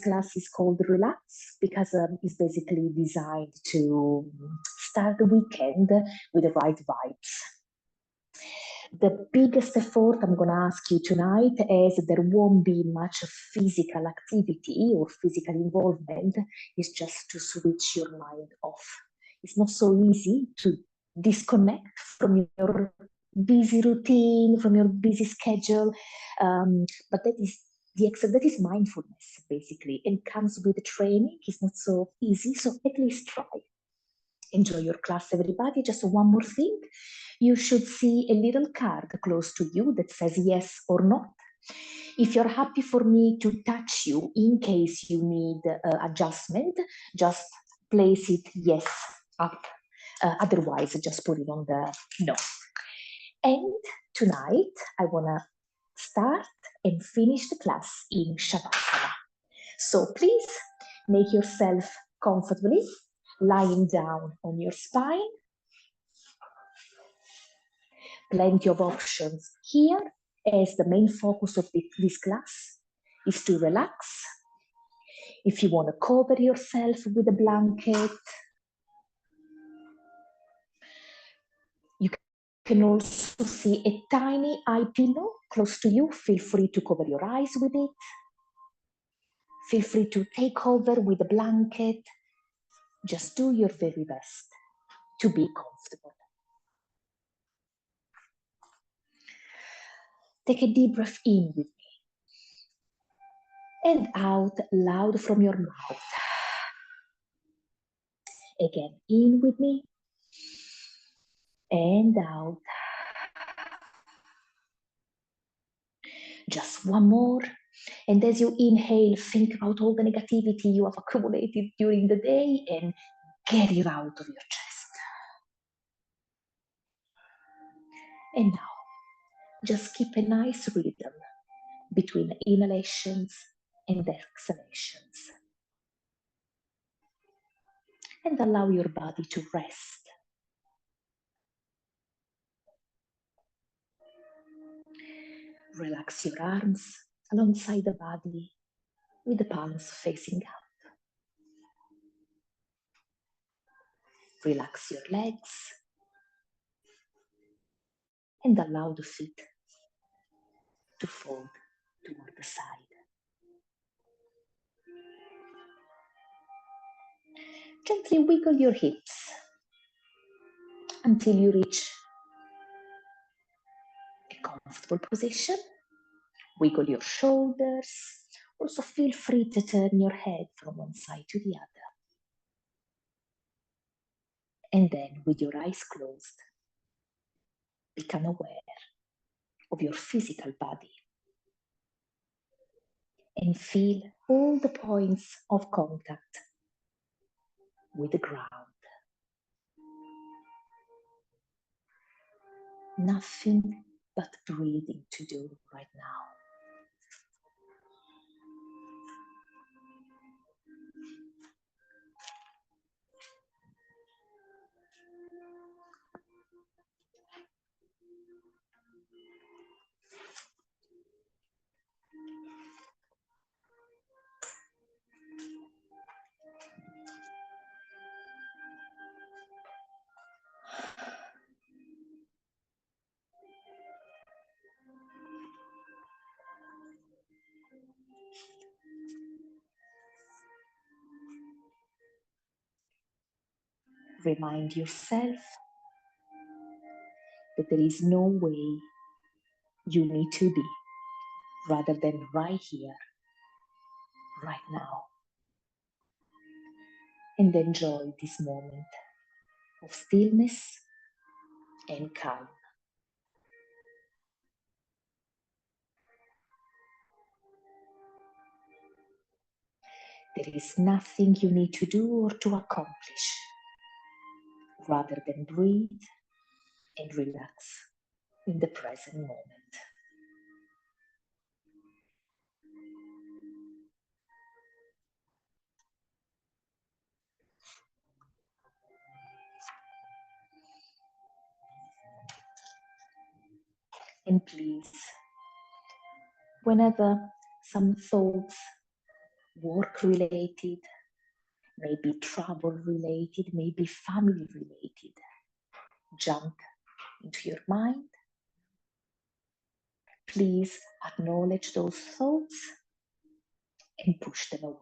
class is called Relax because it's basically designed to start the weekend with the right vibes. The biggest effort I'm going to ask you tonight is there won't be much physical activity or physical involvement. It's just to switch your mind off. It's not so easy to disconnect from your busy routine, from your busy schedule, but that is mindfulness, basically, and comes with training. It's not so easy, so at least try. Enjoy your class, everybody. Just one more thing. You should see a little card close to you that says yes or not. If you're happy for me to touch you in case you need adjustment, just place it yes up. Otherwise, just put it on the no. And tonight, I want to start and finish the class in Shavasana. So please make yourself comfortably lying down on your spine. Plenty of options here, as the main focus of this class is to relax. If you want to cover yourself with a blanket, you can also see a tiny eye pillow close to you. Feel free to cover your eyes with it. Feel free to take over with a blanket. Just do your very best to be comfortable. Take a deep breath in with me and out loud from your mouth. Again, in with me and out. Just one more. And as you inhale, think about all the negativity you have accumulated during the day and get it out of your chest. And now, just keep a nice rhythm between inhalations and exhalations. And allow your body to rest. Relax your arms alongside the body with the palms facing up. Relax your legs and allow the feet to fold toward the side. Gently wiggle your hips until you reach a comfortable position. Wiggle your shoulders. Also feel free to turn your head from one side to the other. And then with your eyes closed, become aware of your physical body and feel all the points of contact with the ground. Nothing but breathing to do right now. Remind yourself that there is no way you need to be rather than right here, right now. And enjoy this moment of stillness and calm. There is nothing you need to do or to accomplish rather than breathe and relax in the present moment. And please, whenever some thoughts work related, maybe travel related, maybe family related. Jump into your mind. Please acknowledge those thoughts and push them away.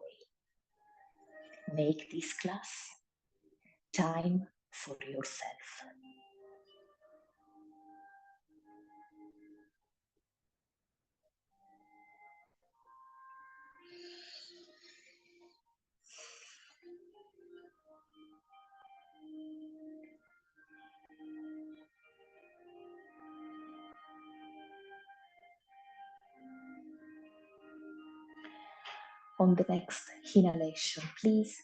Make this class time for yourself. On the next inhalation, please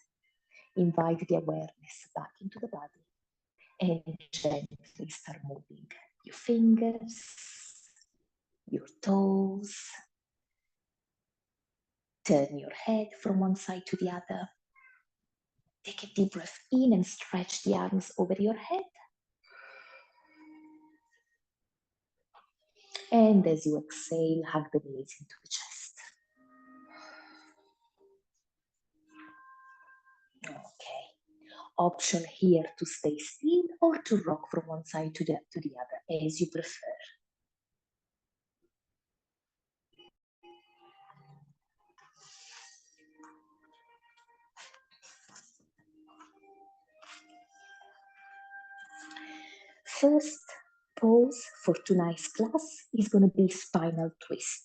invite the awareness back into the body and gently start moving your fingers, your toes. Turn your head from one side to the other. Take a deep breath in and stretch the arms over your head. And as you exhale, hug the knees into the chest. Okay. Option here to stay still or to rock from one side to the other, as you prefer. First pose for tonight's class is going to be spinal twist.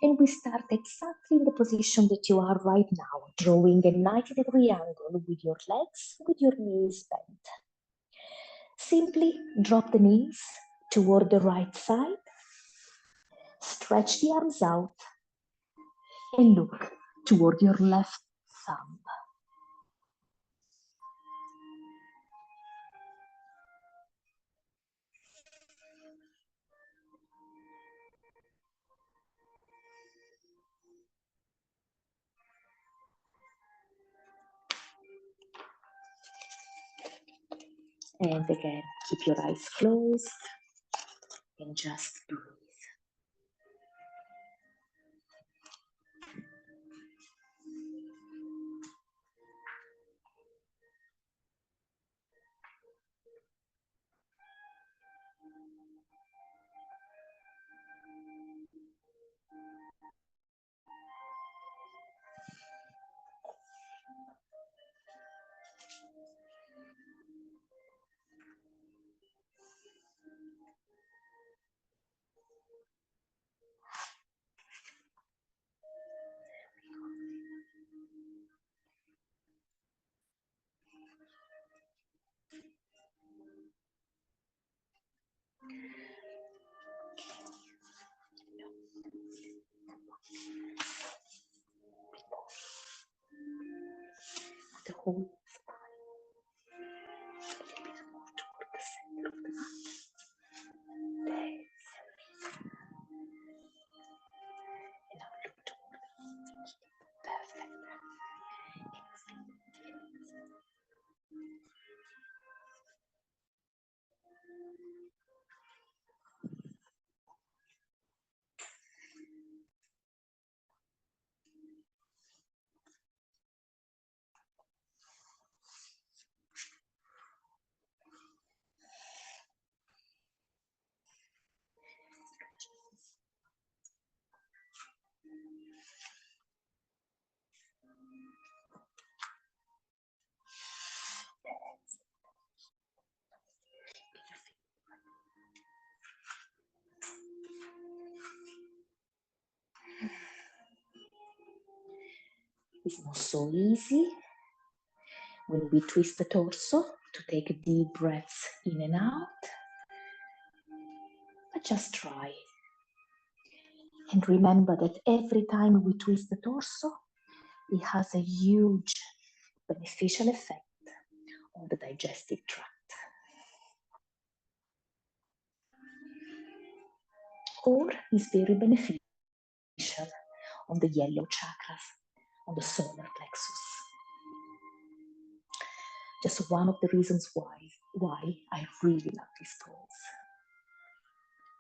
And we start exactly in the position that you are right now, drawing a 90-degree angle with your legs, with your knees bent. Simply drop the knees toward the right side, stretch the arms out, and look toward your left thumb. And again, keep your eyes closed and just breathe. The whole spine, a little bit more toward the center of the mat. There. And now look toward the feet. Perfect. It's not so easy when we twist the torso to take deep breaths in and out, but just try. And remember that every time we twist the torso, it has a huge beneficial effect on the digestive tract. Or is very beneficial on the yellow chakras, on the solar plexus. Just one of the reasons why I really love this pose.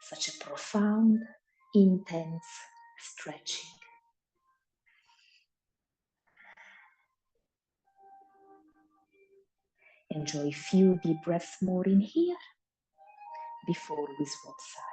Such a profound, intense stretching. Enjoy a few deep breaths more in here before we swap side.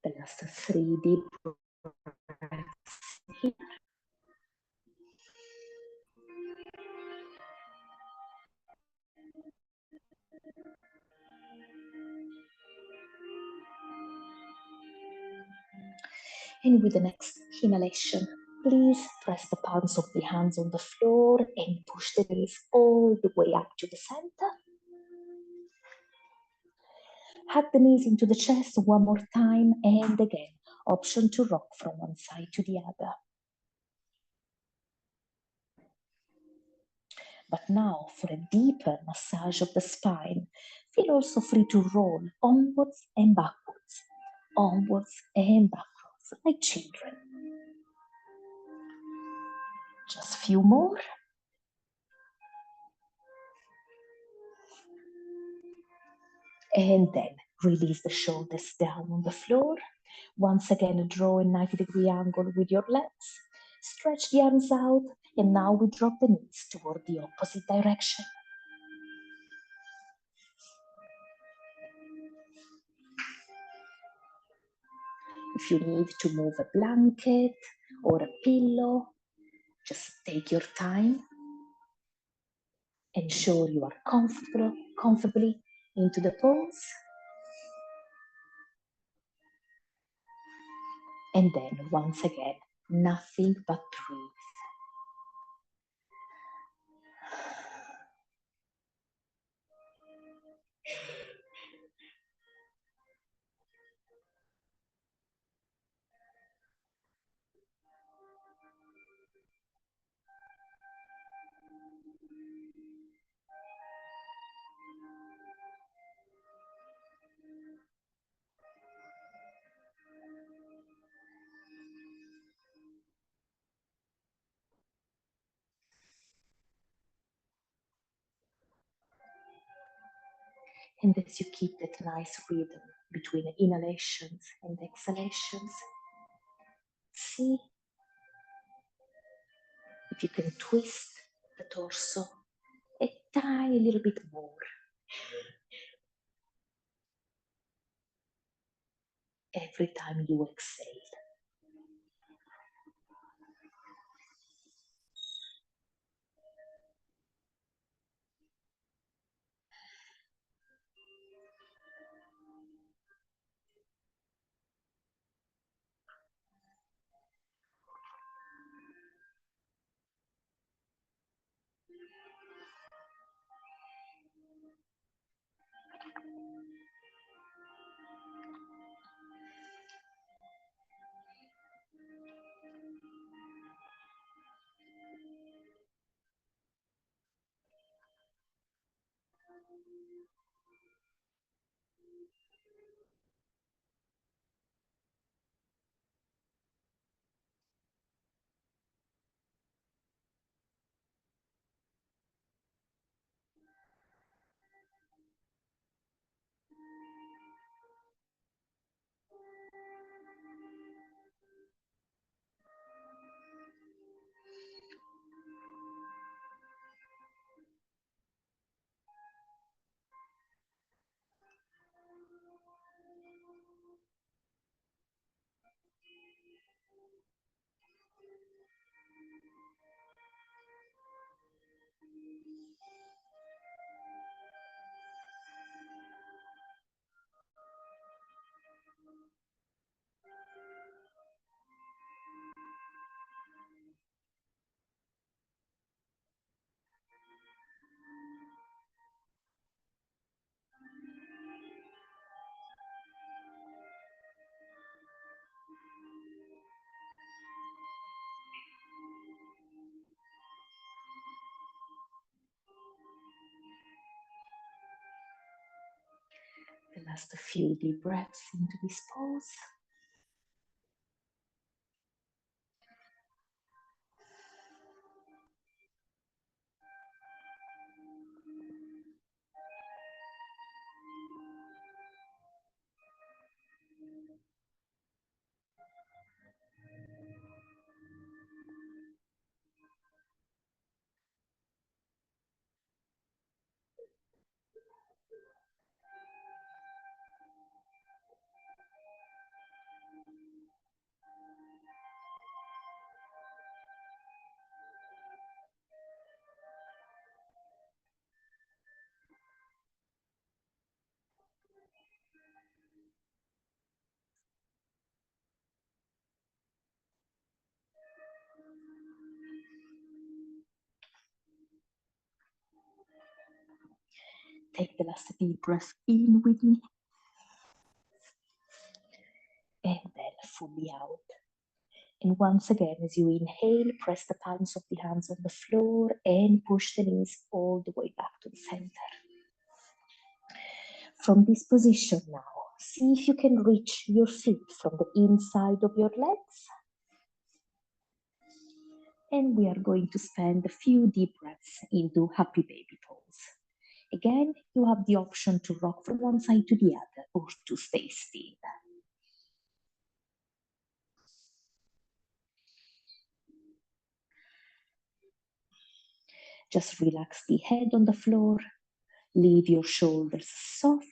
The last 3 deep breaths here. And with the next inhalation, please press the palms of the hands on the floor and push the knees all the way up to the center. Hug the knees into the chest one more time, and again, option to rock from one side to the other. But now for a deeper massage of the spine, feel also free to roll onwards and backwards, like children. Just a few more. And then release the shoulders down on the floor. Once again, draw a 90-degree angle with your legs. Stretch the arms out, and now we drop the knees toward the opposite direction. If you need to move a blanket or a pillow, just take your time. Ensure you are comfortably into the pose. And then once again, nothing but breathe. And as you keep that nice rhythm between inhalations and exhalations, see if you can twist the torso a tiny little bit more. Every time you exhale. last few deep breaths into this pose. Take the last deep breath in with me. And then fully out. And once again, as you inhale, press the palms of the hands on the floor and push the knees all the way back to the center. From this position now, see if you can reach your feet from the inside of your legs. And we are going to spend a few deep breaths into happy baby pose. Again, you have the option to rock from one side to the other or to stay still. Just relax the head on the floor. Leave your shoulders soft.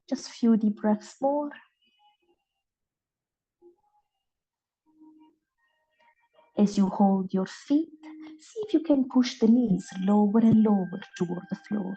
Just a few deep breaths more. As you hold your feet, see if you can push the knees lower and lower toward the floor.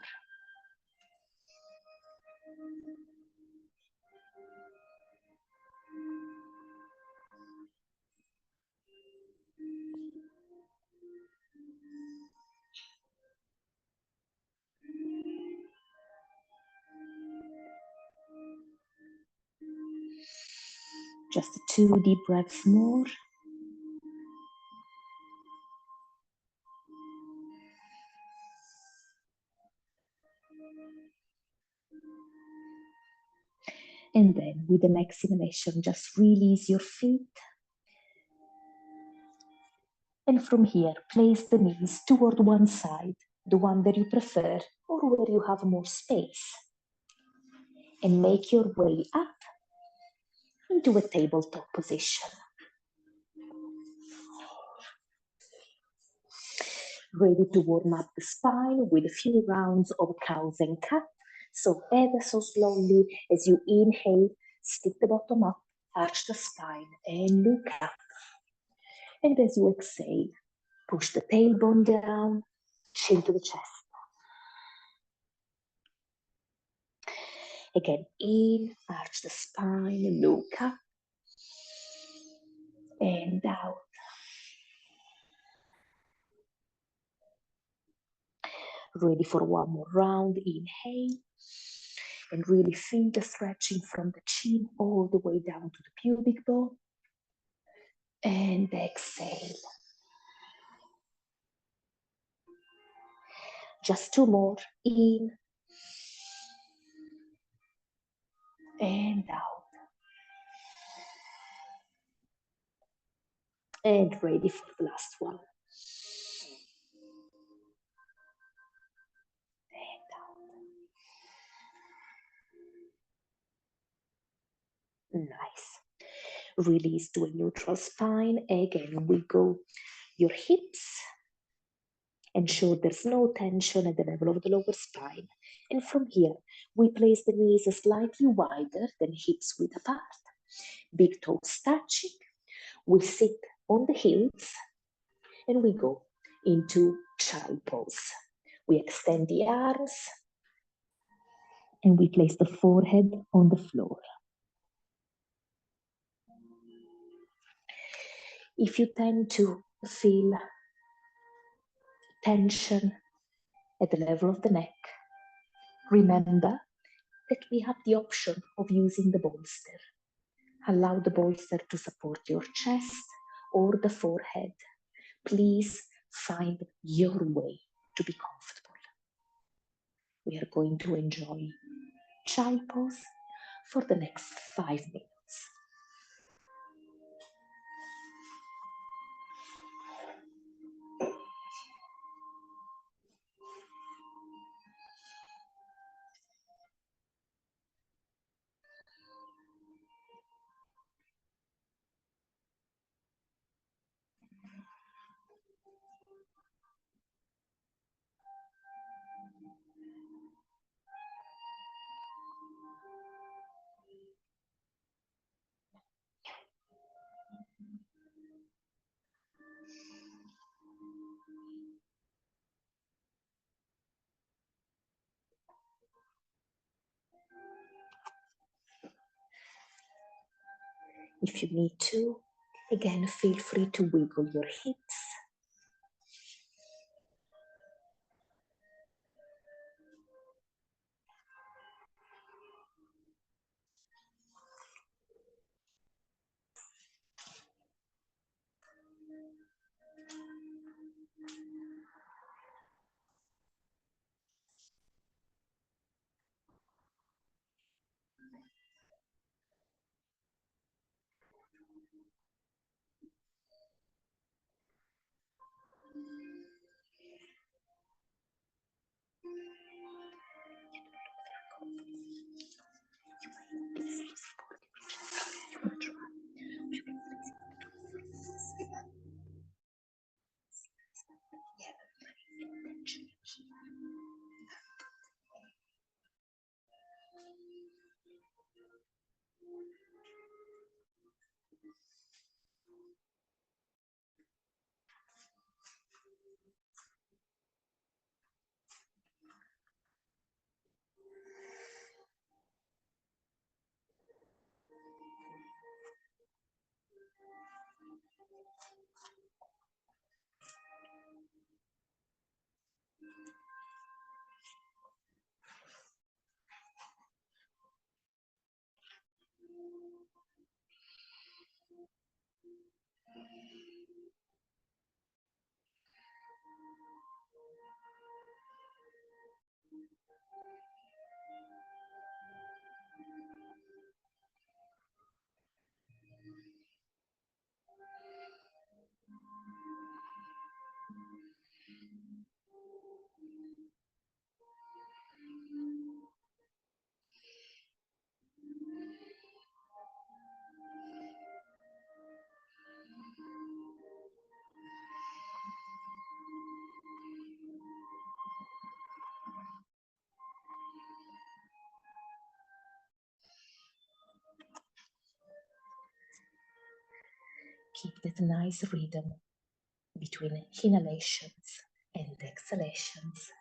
Just 2 deep breaths more. And then with an exhalation, just release your feet. And from here, place the knees toward one side, the one that you prefer or where you have more space. And make your way up into a tabletop position. Ready to warm up the spine with a few rounds of cows and cat. So ever so slowly, as you inhale, stick the bottom up, arch the spine, and look up. And as you exhale, push the tailbone down, chin to the chest. Again, in, arch the spine, look up, and out. Ready for one more round, inhale. And really feel the stretching from the chin all the way down to the pubic bone. And exhale. Just 2 more, in and out. And ready for the last one. And out. Nice. Release to a neutral spine. Again, we go your hips. Ensure there's no tension at the level of the lower spine. And from here, we place the knees slightly wider than hips width apart. Big toes touching. We sit on the heels and we go into child pose. We extend the arms and we place the forehead on the floor. If you tend to feel tension at the level of the neck. Remember that we have the option of using the bolster. Allow the bolster to support your chest or the forehead. Please find your way to be comfortable. We are going to enjoy child pose for the next 5 minutes. If you need to, again, feel free to wiggle your hips. Keep that nice rhythm between inhalations and exhalations.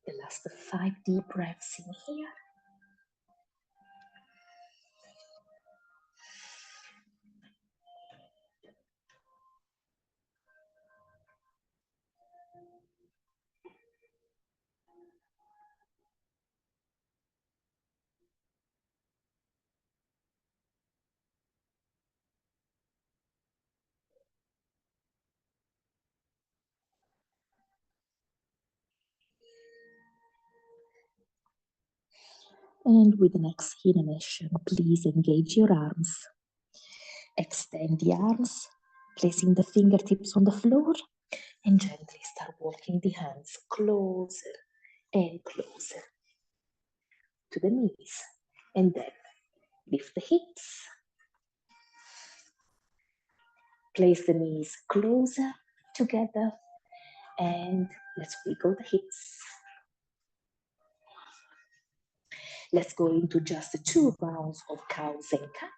The last 5 deep breaths in here. And with the next inhalation, please engage your arms. Extend the arms, placing the fingertips on the floor, and gently start walking the hands closer and closer to the knees. And then lift the hips. Place the knees closer together, and let's wiggle the hips. Let's go into just 2 rounds of cows and cat.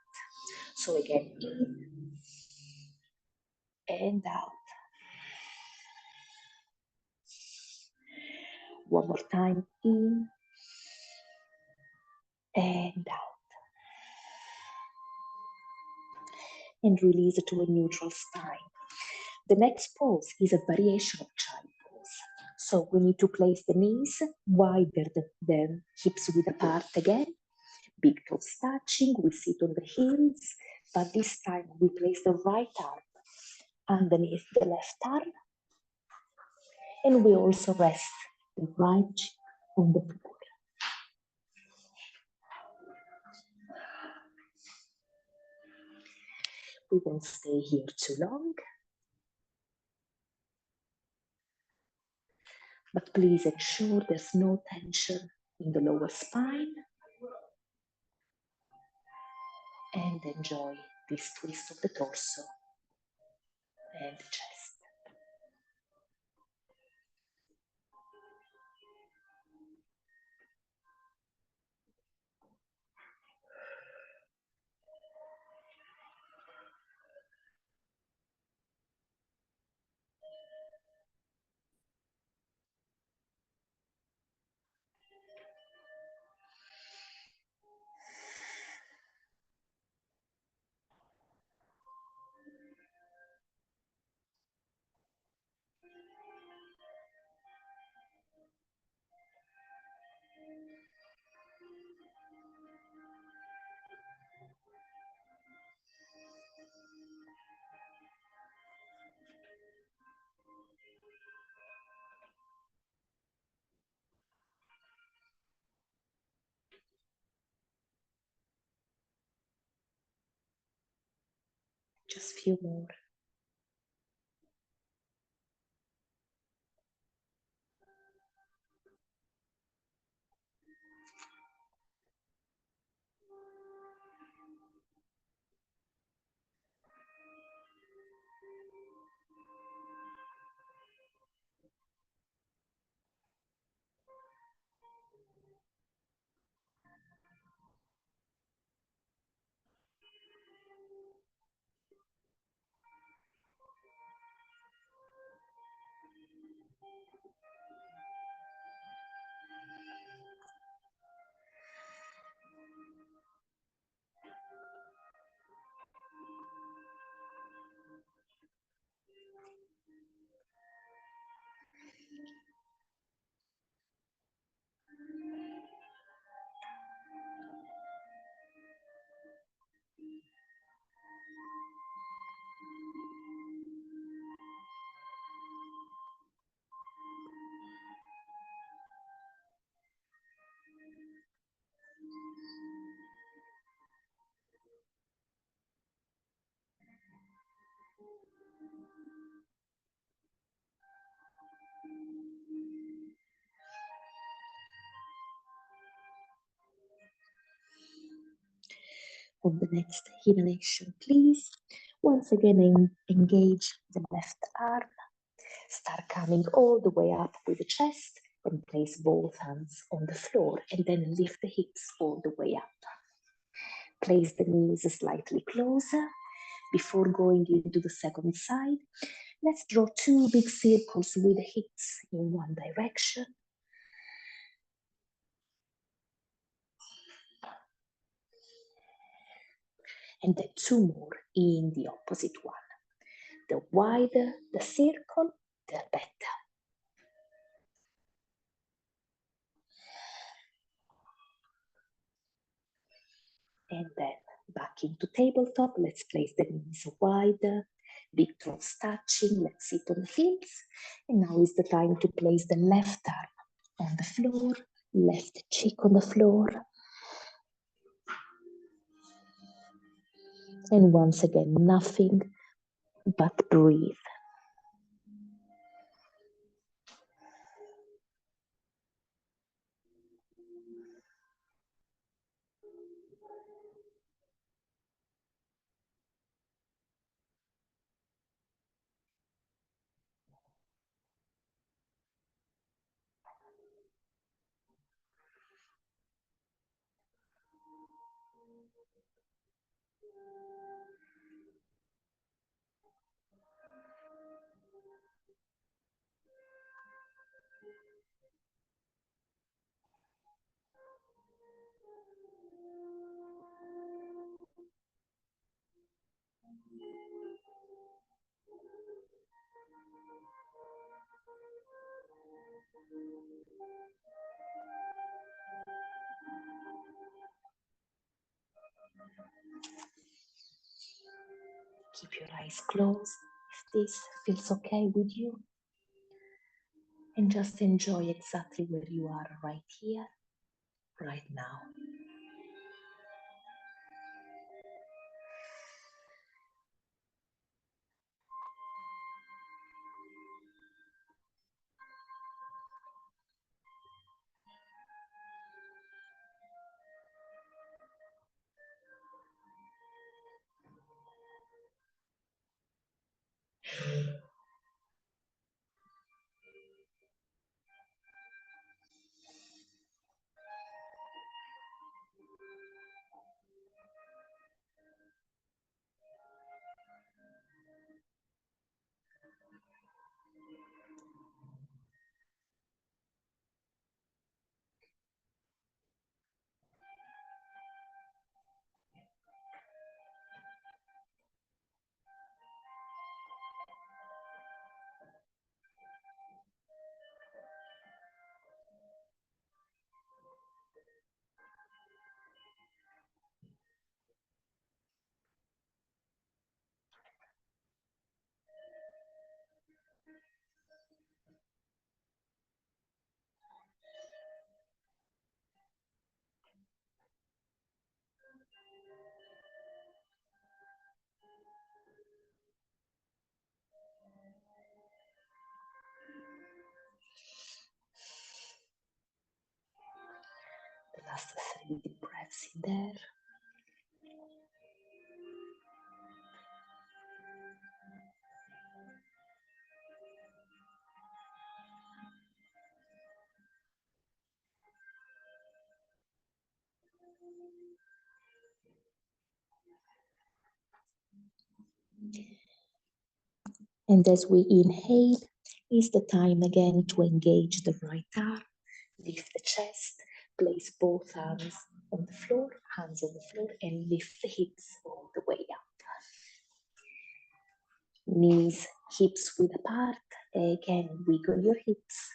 So again, in and out. One more time, in and out. And release to a neutral spine. The next pose is a variation of child pose. So we need to place the knees wider than hips width apart again. Big toes touching, we sit on the heels, but this time we place the right arm underneath the left arm, and we also rest the right cheek on the floor. We won't stay here too long, but please ensure there's no tension in the lower spine, and enjoy this twist of the torso and the chest. Just a few more. On the next inhalation, please, once again engage the left arm. Start coming all the way up with the chest and place both hands on the floor, and then lift the hips all the way up. Place the knees slightly closer. Before going into the second side, let's draw 2 big circles with the hips in one direction. And then 2 more in the opposite one. The wider the circle, the better. And then back into tabletop, let's place the knees wider, big toes touching, let's sit on the heels. And now is the time to place the left arm on the floor, left cheek on the floor. And once again, nothing but breathe. Keep your eyes closed if this feels okay with you. And just enjoy exactly where you are right here, right now. The last 3 deep breaths in there. And as we inhale, is the time again to engage the right arm, lift the chest, place both arms on the floor, hands on the floor, and lift the hips all the way up. Knees, hips width apart. Again, wiggle your hips.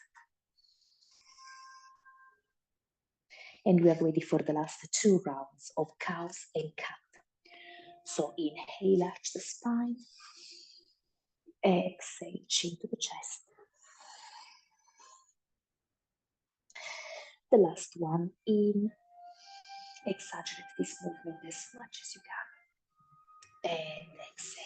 And we are ready for the last 2 rounds of cows and cat. So inhale, arch the spine. Exhale, chin to the chest. The last one, in. Exaggerate this movement as much as you can. And exhale.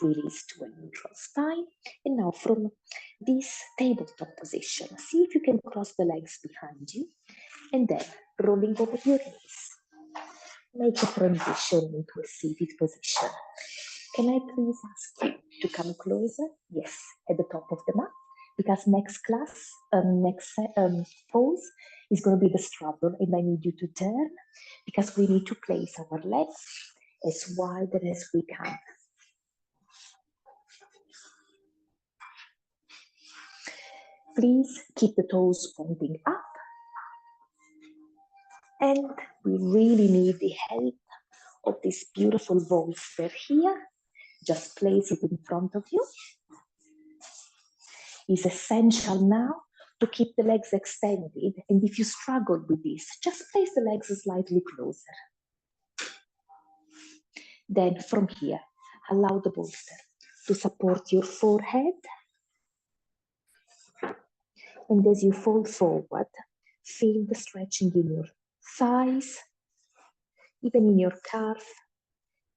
Release to a neutral spine. And now from this tabletop position, see if you can cross the legs behind you. And then rolling over your knees. Make a transition into a seated position. Can I please ask you to come closer? Yes, at the top of the mat. Because next class, next pose is going to be the straddle, and I need you to turn because we need to place our legs as wide as we can. Please keep the toes pointing up. And we really need the help of this beautiful bolster here. Just place it in front of you. It's essential now to keep the legs extended. And if you struggle with this, just place the legs slightly closer. Then from here, allow the bolster to support your forehead. And as you fall forward, feel the stretching in your thighs, Even in your calf,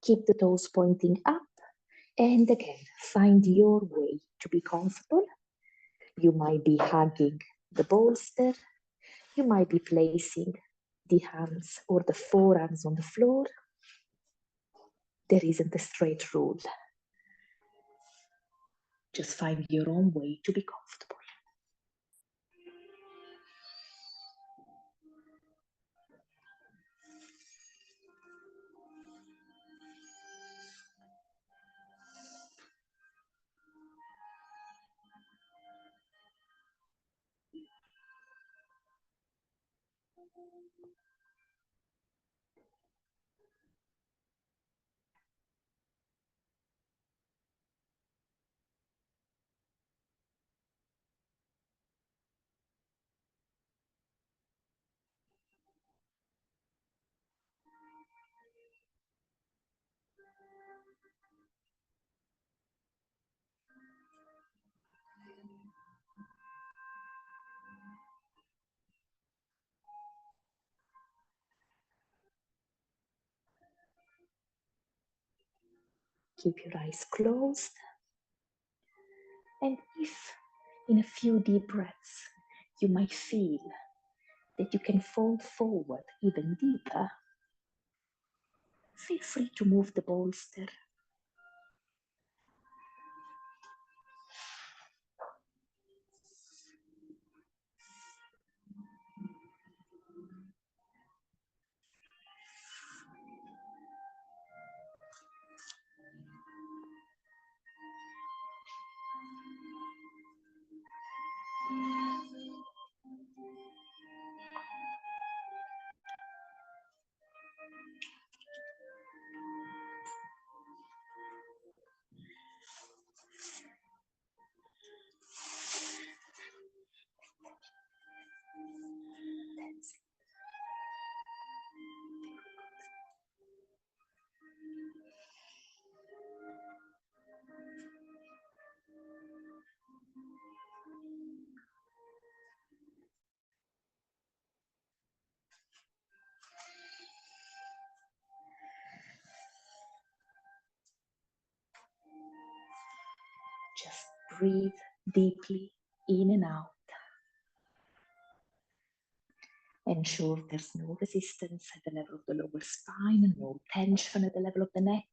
keep the toes pointing up. And again, find your way to be comfortable. You might be hugging the bolster. You might be placing the hands or the forearms on the floor. There isn't a straight rule. Just find your own way to be comfortable. Keep your eyes closed. And if in a few deep breaths you might feel that you can fold forward even deeper, feel free to move the bolster. Just breathe deeply in and out. Ensure there's no resistance at the level of the lower spine and no tension at the level of the neck.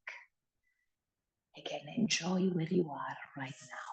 Again, enjoy where you are right now.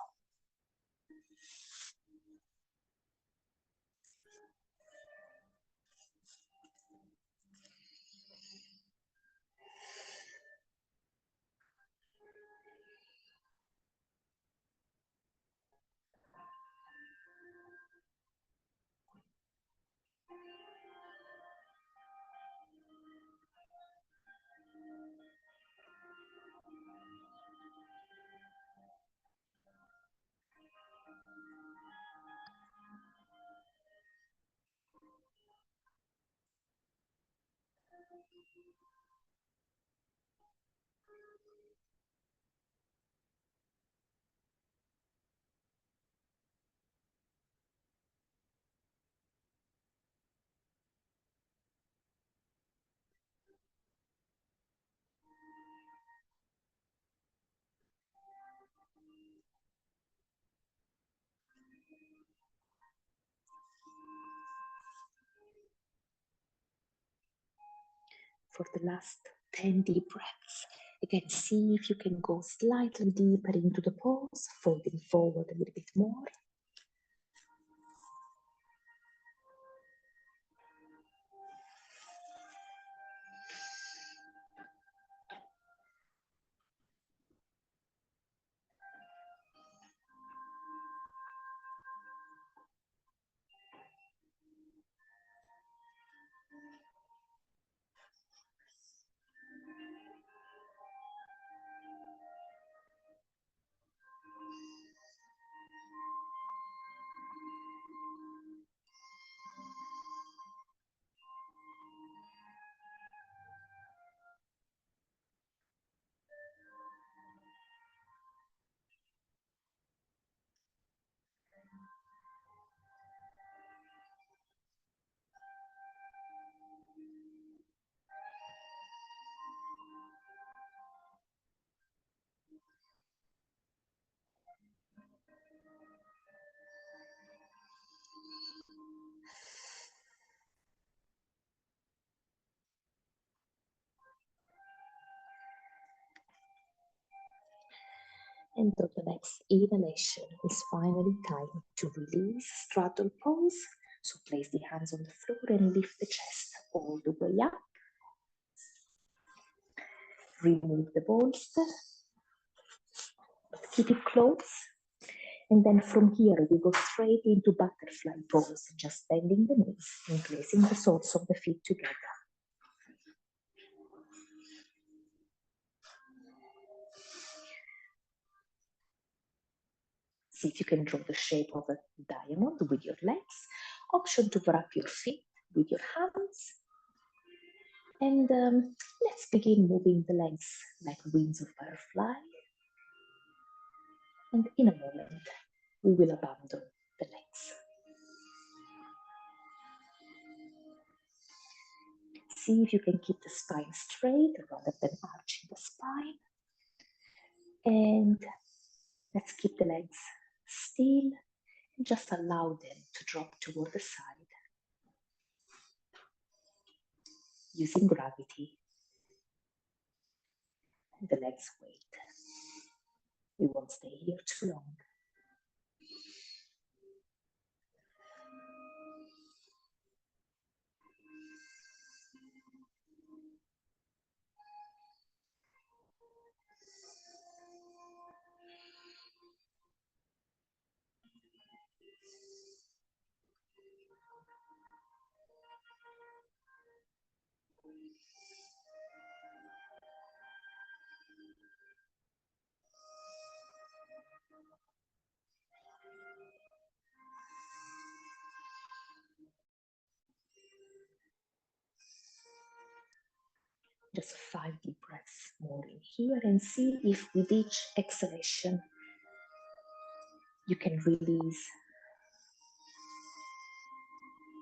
For the last 10 deep breaths, again, see if you can go slightly deeper into the pose, folding forward a little bit more. And on the next inhalation, it's finally time to release, straddle pose. So place the hands on the floor and lift the chest all the way up. Remove the bolster, keep it close. And then from here, we go straight into butterfly pose, just bending the knees and placing the soles of the feet together. See if you can draw the shape of a diamond with your legs. Option to wrap your feet with your hands. And let's begin moving the legs like wings of butterfly. And in a moment, we will abandon the legs. See if you can keep the spine straight rather than arching the spine. And let's keep the legs still and just allow them to drop toward the side. Using gravity, the legs weight. We won't stay here too long. Just 5 deep breaths more in here and see if with each exhalation you can release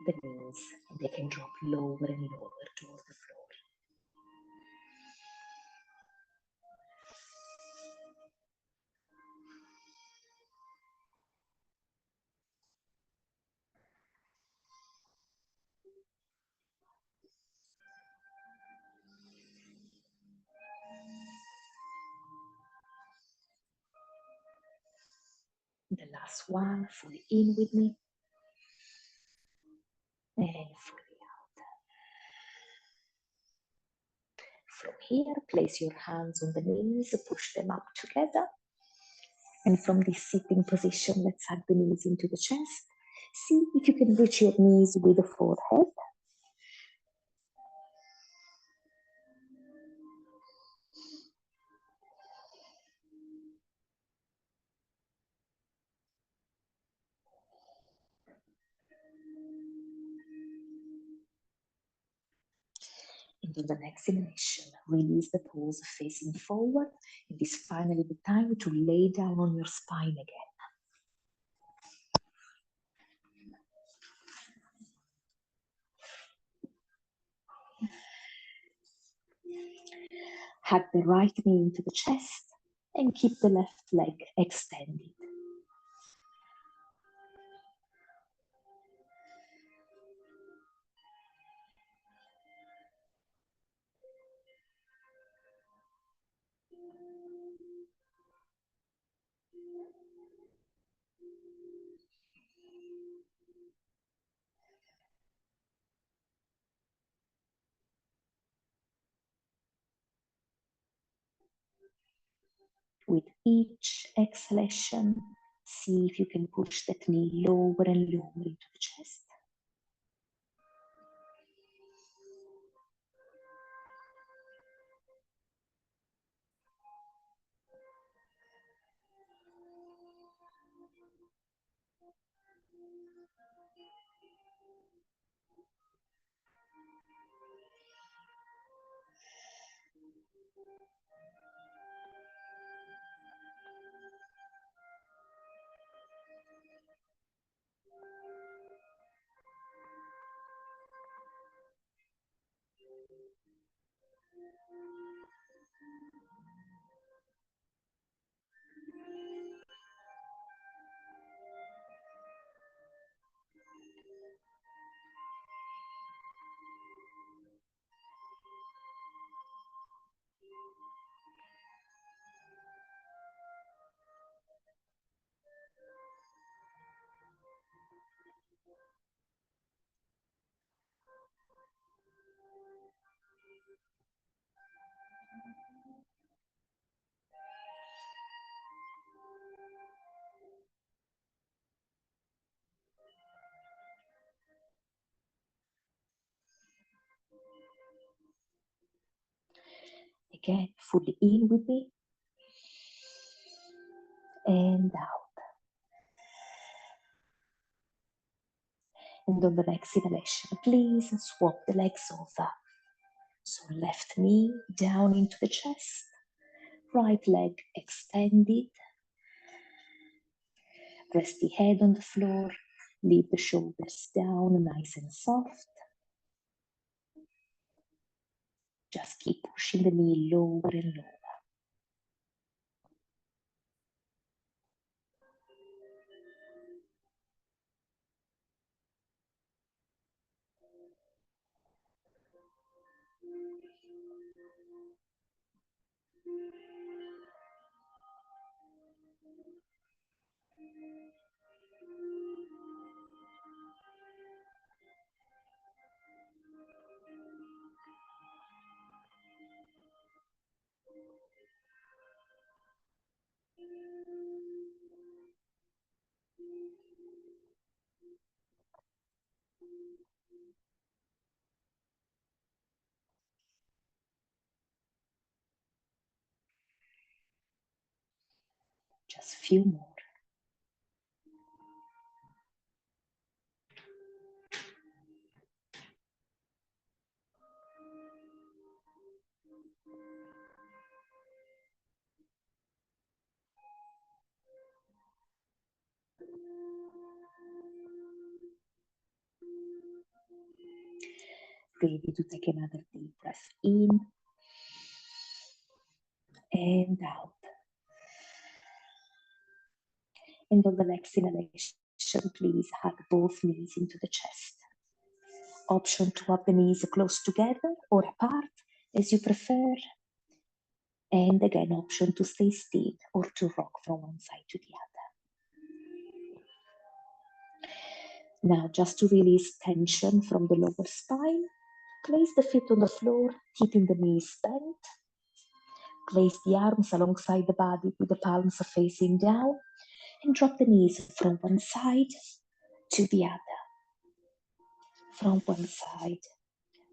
the knees and they can drop lower and lower toward the floor. The last one, fully in with me and fully out. From here, place your hands on the knees, push them up together. And from this sitting position, let's hug the knees into the chest. See if you can reach your knees with the forehead. And on the next inhalation, release the pose facing forward. It is finally the time to lay down on your spine again. Hug the right knee into the chest and keep the left leg extended. With each exhalation, see if you can push that knee lower and lower into the chest. again, fully in with me. And out. And on the next inhalation, please swap the legs over. So left knee down into the chest, right leg extended. Rest the head on the floor, leave the shoulders down nice and soft. Just keep pushing the knee lower and lower. Just a few more. Ready to take another deep breath in and out. And on the next inhalation, please hug both knees into the chest. Option to have the knees close together or apart, as you prefer. And again, option to stay still or to rock from one side to the other. Now, just to release tension from the lower spine, place the feet on the floor, keeping the knees bent. Place the arms alongside the body with the palms facing down and drop the knees from one side to the other. From one side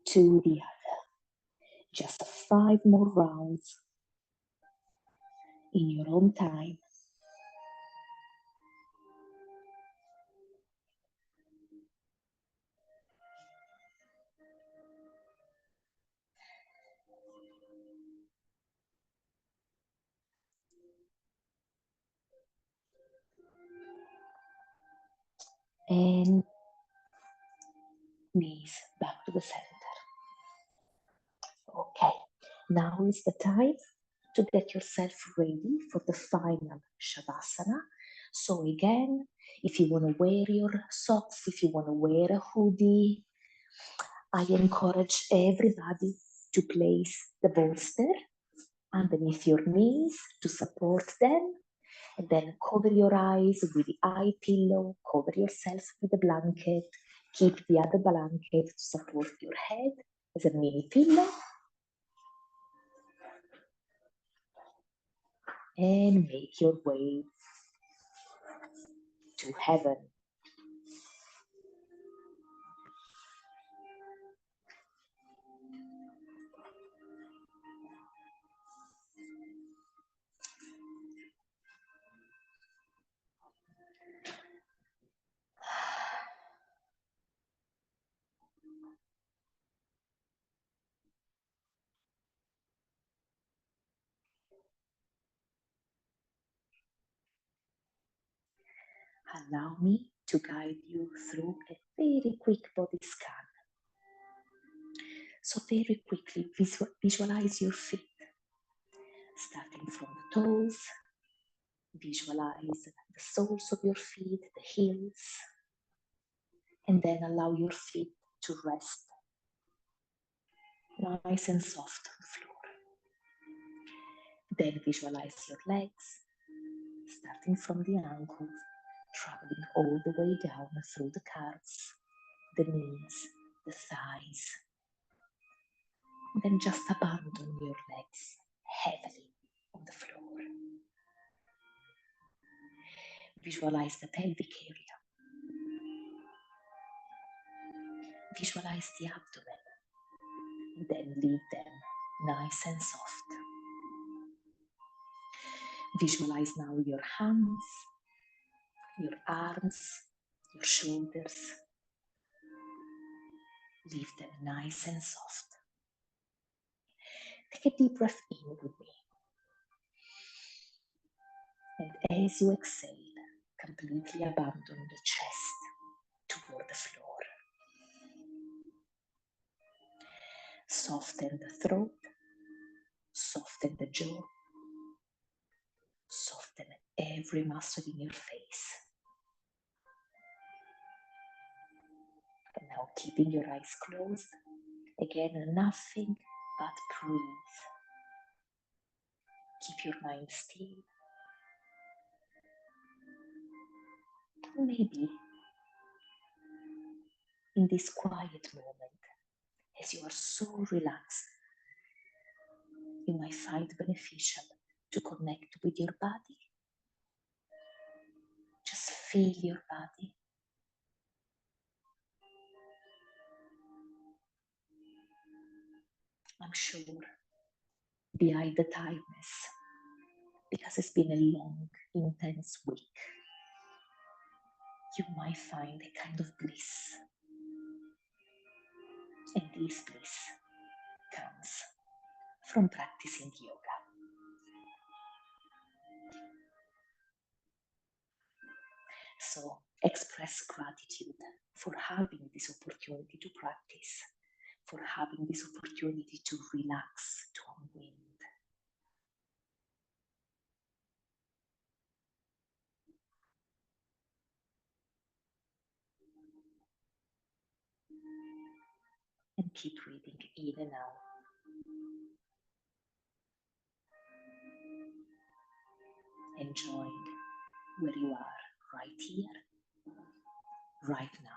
to the other. Just 5 more rounds in your own time. And knees back to the center. Okay, now is the time to get yourself ready for the final Shavasana. So again, if you want to wear your socks, if you want to wear a hoodie, I encourage everybody to place the bolster underneath your knees to support them. And then cover your eyes with the eye pillow, cover yourself with a blanket, keep the other blanket to support your head as a mini pillow. And make your way to heaven. Allow me to guide you through a very quick body scan. So very quickly visualize your feet, starting from the toes. Visualize the soles of your feet, the heels, and then allow your feet to rest nice and soft on the floor. Then visualize your legs, starting from the ankles, traveling all the way down through the calves, the knees, the thighs. Then just abandon your legs heavily on the floor. Visualize the pelvic area. Visualize the abdomen. Then leave them nice and soft. Visualize now your hands, your arms, your shoulders. Leave them nice and soft. Take a deep breath in with me. And as you exhale, completely abandon the chest toward the floor. Soften the throat, soften the jaw, soften every muscle in your face. And now keeping your eyes closed, again nothing but breathe. Keep your mind still. Maybe in this quiet moment, as you are so relaxed, you might find it beneficial to connect with your body. Just feel your body. I'm sure behind the tiredness, because it's been a long, intense week, you might find a kind of bliss. And this bliss comes from practicing yoga. So express gratitude for having this opportunity to practice, for having this opportunity to relax, to unwind. And keep breathing in and out. Enjoying where you are right here, right now.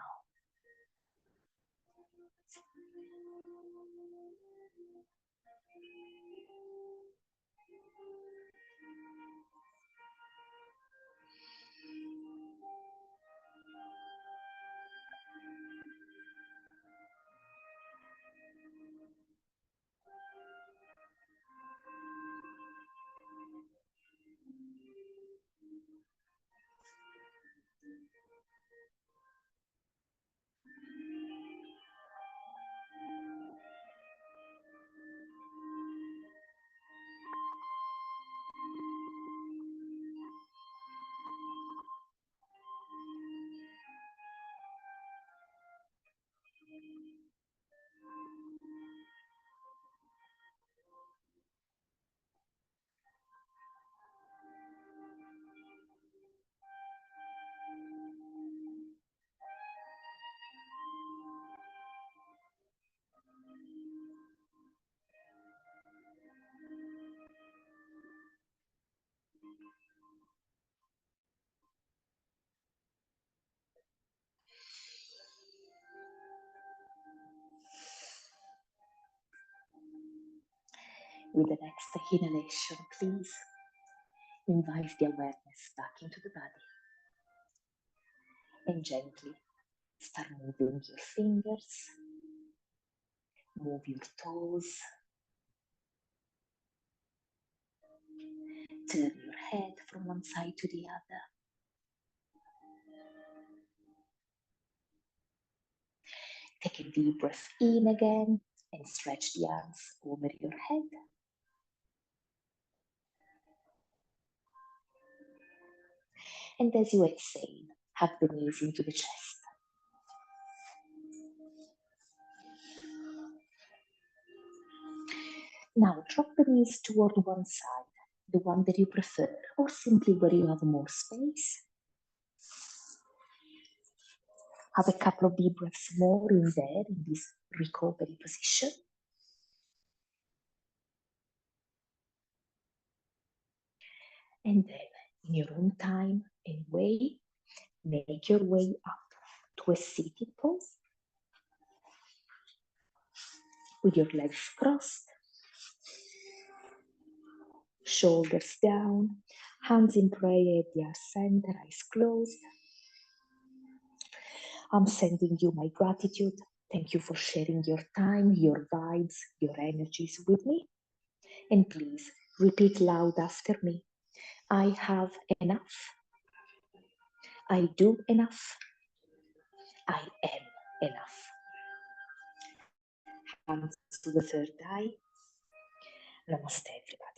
With the next inhalation, please invite the awareness back into the body. And gently start moving your fingers, move your toes, turn your head from one side to the other. Take a deep breath in again and stretch the arms over your head. And as you exhale, hug the knees into the chest. Now drop the knees toward one side, the one that you prefer, or simply where you have more space. Have a couple of deep breaths more in there, in this recovery position. And then, in your own time and way, make your way up to a seated pose with your legs crossed, shoulders down, hands in prayer at the heart center, eyes closed. I'm sending you my gratitude. Thank you for sharing your time, your vibes, your energies with me. And please repeat loud after me. I have enough. I do enough. I am enough. Hands to the third eye. Namaste, everybody.